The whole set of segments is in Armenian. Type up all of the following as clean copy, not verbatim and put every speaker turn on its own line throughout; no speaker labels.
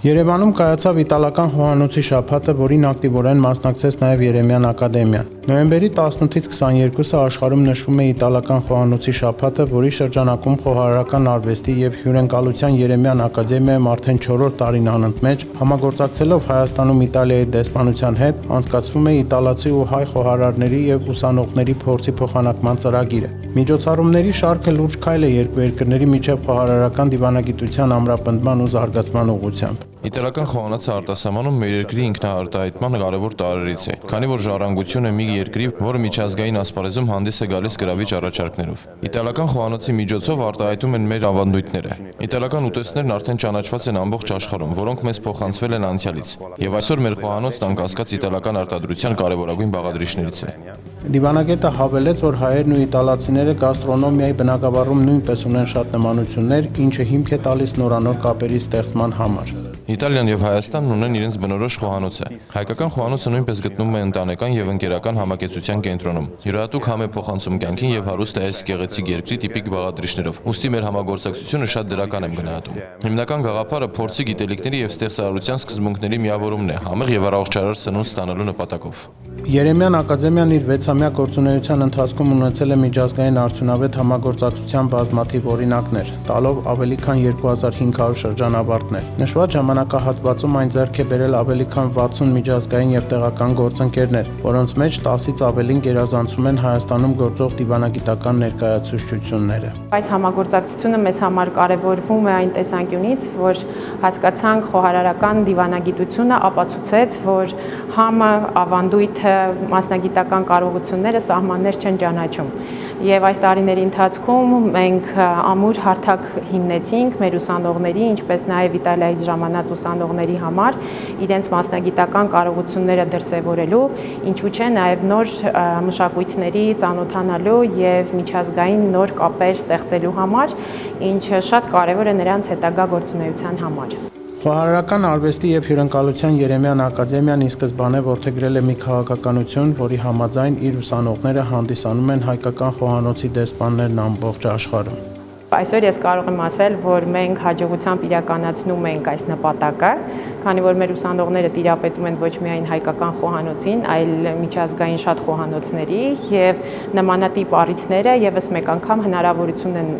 Երևանում կայացավ իտալական խոհանոցի շաբաթը, որին ակտիվորեն մասնակցեց նաև Երեմյան ակադեմիան։ Նոյեմբերի 18-ից 22-ը աշխարհում նշվում է իտալական խոհանոցի շաբաթը, որի շրջանակում խոհարարական արվեստի եւ հյուրընկալության Երեմյան ակադեմիայում արդեն 4-րդ տարին անընդմեջ համագործակցելով Հայաստանում Իտալիայի դեսպանության հետ անցկացվում է իտալացի ու հայ խոհարարների եւ ուսանողների փորձի փոխանակման ծրագիրը։ Միջոցառումների շարքը լուրջ քայլ է երկու երկրների միջև խոհարարական դիվանագիտության ամրապնդման ու զարգացման ուղղությամբ։
Իտալական խոհանոցը արտասահմանում մեր երկրի ինքնաարտահայտման կարևոր տարրերից է, քանի որ ժառանգություն է մի երկրի, որը միջազգային ասպարեզում հանդես է գալիս գրավիչ առաջարկներով։ Իտալական խոհանոցի միջոցով արտահայտում են մեր ավանդույթները։ Իտալական ուտեստներն արդեն ճանաչված են ամբողջ աշխարհում, որոնք մեզ փոխանցվել են անցյալից։ Եվ այսօր մեր խոհանոցն անկասկած իտալական արտադրության կարևորագույն բաղադրիչներից է։
Դիվանագետը հավելեց, որ հայերն ու իտալացիները գաստրոնոմիայի բնագավառում նույնպես ունեն շատ նմանություններ, ինչը հիմք է տալիս նորանոր կապերի ստեղծման համար։
Իտալիան եւ Հայաստանն ունեն իրենց բնորոշ խոհանոցը։ Հայկական խոհանոցը նույնպես գտնվում է ընտանեկան եւ ընկերական համակեցության կենտրոնում։ Յուրահատուկ համ է փոխանցում կյանքին եւ հարուստ է այս գեղեցիկ երկրի տիպիկ բաղադրիչներով։ Ուստի մեր համագործակցությունը շատ դրական եմ գնահատում։ Հիմնական գաղափարը փորձի, գիտելիքների եւ ստեղծարարության սկզբունքների միավորումն է, համեղ եւ առողջարար սնունդ ստանալու նպատակով։
Երեմյան ակադեմիան իր 6-ամյա գործունեության ընթացքում ունեցել է միջազգային արդյունավետ համագործակցության բազմաթիվ օրինակներ, տալով ավելի քան 2500 շրջանավարտներ։ Նշված ժամանակահատվածում այն ձեռք է բերել ավելի քան 60 միջազգային եւ տեղական գործընկերներ, որոնց մեջ 10-ից ավելին գերազանցում են Հայաստանում գործող դիվանագիտական ներկայացուցչությունները։
Այս համագործակցությունը մեզ համար կարևորվում է այն տեսանկյունից, որ հասկացանք խոհարարական դիվանագիտությունը ապացուցեց, որ համը ավանդույթը մասնագիտական կարողությունները սահմաններ չեն ճանաչում։ Եվ այս տարիների ընթացքում մենք ամուր հարթակ հիմնեցինք մեր ուսանողների, ինչպես նաև Իտալիայից ժամանած ուսանողների համար իրենց մասնագիտական կարողությունները դրսևորելու, ինչու չէ նաև նոր մշակույթների ծանոթանալու եւ միջազգային նոր կապեր ստեղծելու համար, ինչը շատ կարևոր է նրանց հետագա գործունեության համար։
Խոհարարական արվեստի եւ հյուրընկալության Երեմյան ակադեմիան ի սկզբանե որդեգրել է մի քաղաքականություն, որի համաձայն իր ուսանողները հանդիսանում են հայկական խոհանոցի դեսպաններն ամբողջ աշխարհում։
Այսօր ես կարող եմ ասել, որ մենք հաջողությամբ իրականացնում ենք այս նպատակը, քանի որ մեր ուսանողները տիրապետում են ոչ միայն հայկական խոհանոցին, այլ միջազգային շատ խոհանոցների եւ նմանատիպ առիթները եւս մեկ անգամ հնարավորություն են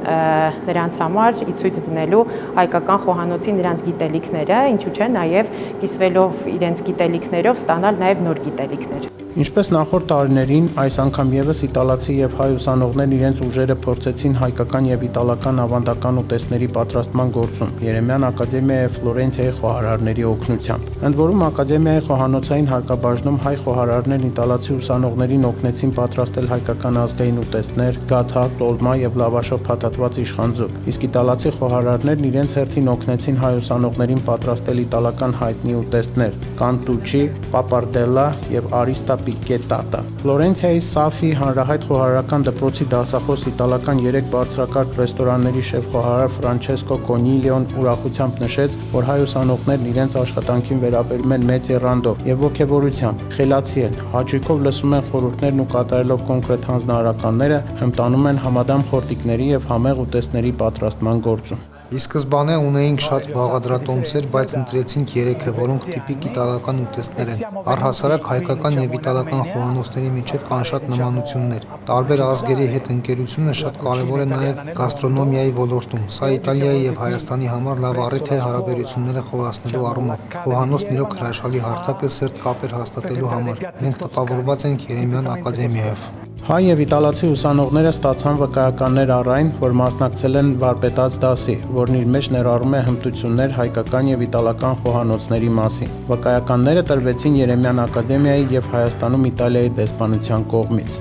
նրանց համար ի ցույց դնելու հայկական խոհանոցի նրանց գիտելիքները, ինչու՞ չէ նաեւ կիսվելով իրենց գիտելիքներով ստանալ նաեւ նոր գիտելիքներ։
Ինչպես նախորդ տարիներին, այս անգամ եւս իտալացի եւ հայ ուսանողներն իրենց ուժերը փորձեցին հայկական եւ իտալական ավանդական ուտեստների պատրաստման գործում Երեմյան ակադեմիայի եւ Ֆլորենցիայի խոհարարների օգնությամբ։ Ընդ որում ակադեմիայի խոհանոցային հարկաբաժնում հայ խոհարարներն իտալացի ուսանողներին օգնեցին պատրաստել հայկական ազգային ուտեստներ, գաթա, տոլմա եւ լավաշով փաթաթված իշխանձուկ։ Իսկ իտալացի խոհարարներն իրենց հերթին օգնեցին հայ ուսանողներին պատրաստել իտալական հայտնի ուտեստներ՝ կանտուչի, պապարդելլա եւ արիստա Պիկետատա։ Ֆլորենցիայի Սաֆի հանրահայտ խոհարարական դպրոցի դասախոս իտալական 3 բարձրակարգ ռեստորանների շեֆ-խոհարար Ֆրանչեսկո Կոնիլիոն ուրախությամբ նշեց, որ հայ ուսանողներն իրենց աշխատանքին վերաբերում են մեծ եռանդով եւ ոգեվորությամբ, խելացի են, հաճույքով լսում են խորհուրդներն ու կատարելով կոնկրետ հանձնարարականները, հմտանում են համադամ խորտիկների եւ համեղ ուտեստների պատրաստման գործում։
Ի սկզբանե ունեինք շատ բաղադրատոմսեր, բայց ընտրեցինք 3-ը, որոնք տիպիկ իտալական ուտեստներ են։ Առհասարակ հայկական եւ իտալական խոհանոցների միջև կան շատ նմանություններ։ Տարբեր ազգերի հետ ընկերությունը շատ կարեւոր է նաեւ գաստրոնոմիայի ոլորտում։ Սա Իտալիայի եւ Հայաստանի համար լավ առիթ է հարաբերությունները խորացնելու առումով։ Խոհանոցն իրոք հրաշալի հարթակ է սերտ կապեր հաստատելու համար։ Մենք տպավորված ենք Երեմյան ակադեմիայով։
Հայ եւ իտալացի ուսանողները ստացան վկայականներ առ այն, որ մասնակցել են վարպետաց դասի, որն իր մեջ ներառում է հմտություններ հայկական եւ իտալական խոհանոցների մասին։ Վկայականները տրվեցին Երեմյան ակադեմիայի եւ Հայաստանում Իտալիայի դեսպանության կողմից։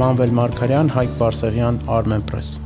Մանվել Մարգարյան, Հայկ Բարսեղյան, Armenpress։